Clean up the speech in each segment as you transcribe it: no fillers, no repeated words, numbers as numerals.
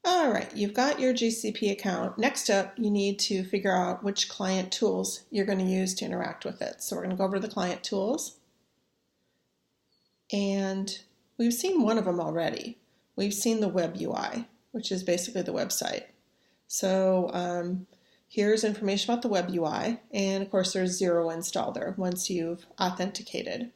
All right, you've got your GCP account. Next up, you need to figure out which client tools you're going to use to interact with it. So we're going to go over to the client tools. And we've seen one of them already. We've seen the web UI, which is basically the website. So here's information about the web UI. And of course, there's 0 installed there once you've authenticated.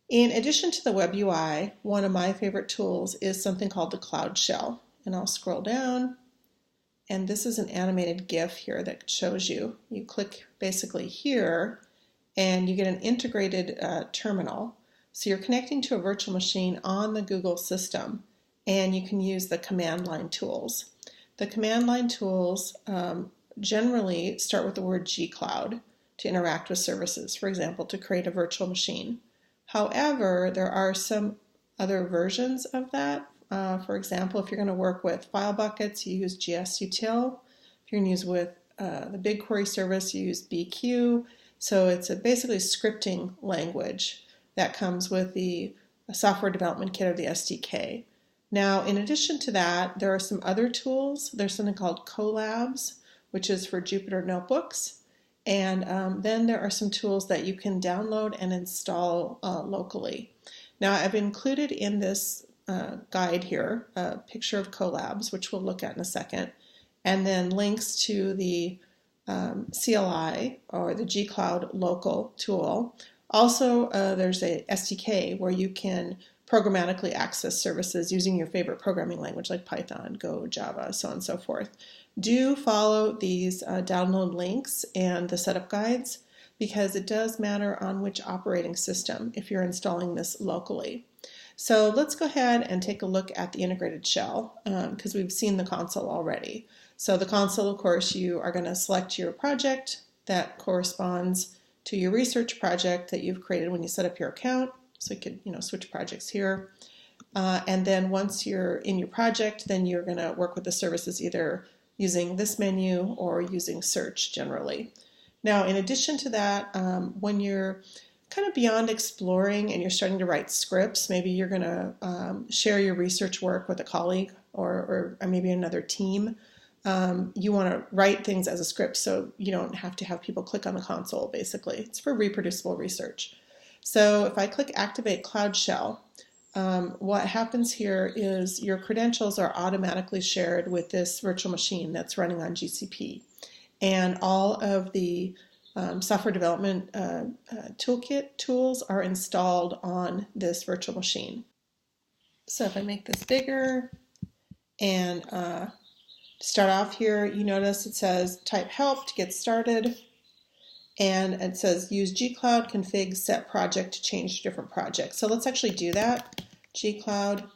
In addition to the web UI, one of my favorite tools is something called the Cloud Shell. And I'll scroll down, and this is an animated GIF here that shows you. You click basically here, and you get an integrated terminal. So you're connecting to a virtual machine on the Google system, and you can use the command line tools. The command line tools generally start with the word G-Cloud to interact with services, for example, to create a virtual machine. However, there are some other versions of that. For example, if you're going to work with file buckets, you use gsutil. If you're going to use with the BigQuery service, you use BQ. So it's basically a scripting language that comes with the software development kit or the SDK. Now, in addition to that, there are some other tools. There's something called Colabs, which is for Jupyter notebooks. And then there are some tools that you can download and install locally. Now, I've included in this guide here a picture of Colabs, which we'll look at in a second, and then links to the CLI or the G-Cloud local tool. Also, there's a SDK where you can programmatically access services using your favorite programming language like Python, Go, Java, so on and so forth. Do follow these download links and the setup guides because it does matter on which operating system if you're installing this locally. So let's go ahead and take a look at the integrated shell because we've seen the console already. So the console, of course, you are going to select your project that corresponds to your research project that you've created when you set up your account. So you could, switch projects here. And then once you're in your project, then you're going to work with the services either using this menu or using search generally. Now, in addition to that, when you're kind of beyond exploring and you're starting to write scripts, maybe you're going to share your research work with a colleague or maybe another team. You want to write things as a script so you don't have to have people click on the console, basically. It's for reproducible research. So if I click Activate Cloud Shell, what happens here is your credentials are automatically shared with this virtual machine that's running on GCP. And all of the software development toolkit tools are installed on this virtual machine. So if I make this bigger and to start off here, you notice it says type help to get started. And it says use G-Cloud config set project to change to different projects. So let's actually do that. G-Cloud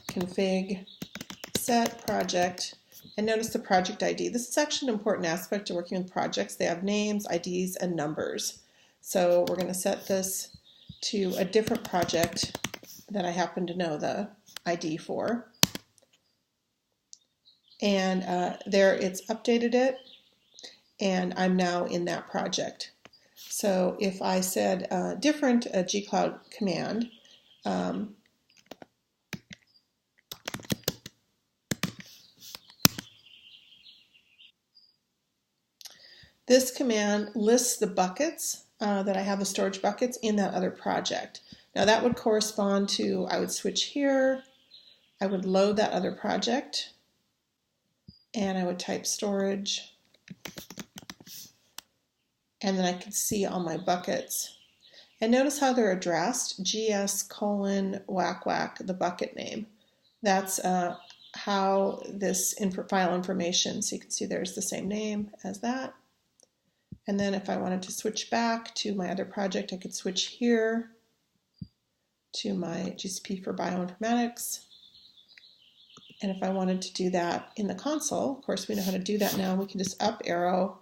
config set project. And notice the project ID. This is actually an important aspect of working with projects. They have names, IDs, and numbers. So we're going to set this to a different project that I happen to know the ID for. And there it's updated it, and I'm now in that project. So if I said different G-Cloud command, this command lists the buckets that I have, the storage buckets in that other project. Now that would correspond to, I would switch here, I would load that other project, and I would type storage, and then I can see all my buckets. And notice how they're addressed, GS:\whack, the bucket name. That's how this file information, so you can see there's the same name as that. And then if I wanted to switch back to my other project, I could switch here to my GCP for bioinformatics. And if I wanted to do that in the console, of course we know how to do that now. We can just up arrow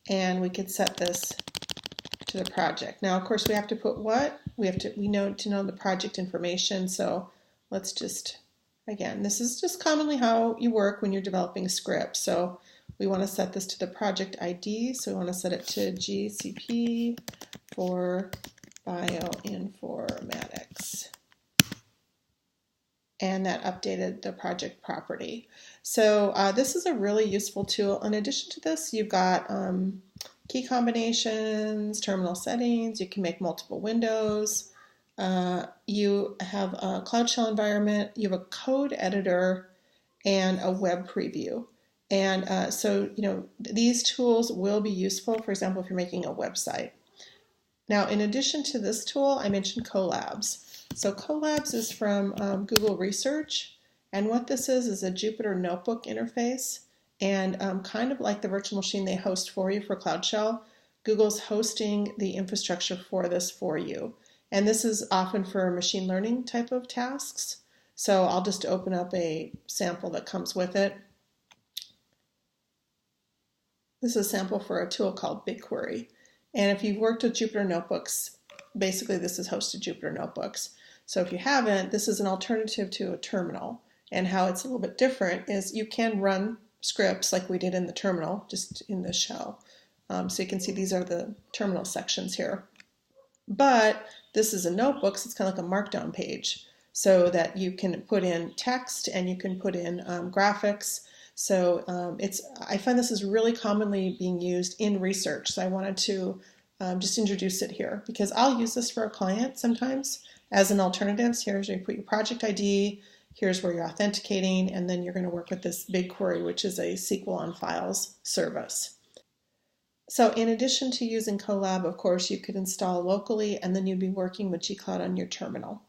and we could set this to the project. Now, of course, we have to put what? We know to know the project information. So let's just, again, this is just commonly how you work when you're developing a script. So we want to set this to the project ID. So we want to set it to GCP for bioinformatics. and that updated the project property. So this is a really useful tool. In addition to this, you've got key combinations, terminal settings, you can make multiple windows, you have a Cloud Shell environment, you have a code editor, and a web preview. And so, these tools will be useful, for example, if you're making a website. Now, in addition to this tool, I mentioned Colabs. So Colabs is from Google Research, and what this is a Jupyter notebook interface, and kind of like the virtual machine they host for you for Cloud Shell, Google's hosting the infrastructure for this for you. And this is often for machine learning type of tasks. So I'll just open up a sample that comes with it. This is a sample for a tool called BigQuery. And if you've worked with Jupyter Notebooks, basically this is hosted Jupyter Notebooks. So if you haven't, this is an alternative to a terminal. And how it's a little bit different is you can run scripts like we did in the terminal, just in the shell. So you can see these are the terminal sections here. But this is a notebook, so it's kind of like a markdown page, so that you can put in text and you can put in graphics. So I find this is really commonly being used in research. So I wanted to just introduce it here because I'll use this for a client sometimes as an alternative. So here's where you put your project ID, here's where you're authenticating, and then you're going to work with this BigQuery, which is a SQL on Files service. So in addition to using Colab, of course, you could install locally, and then you'd be working with G Cloud on your terminal.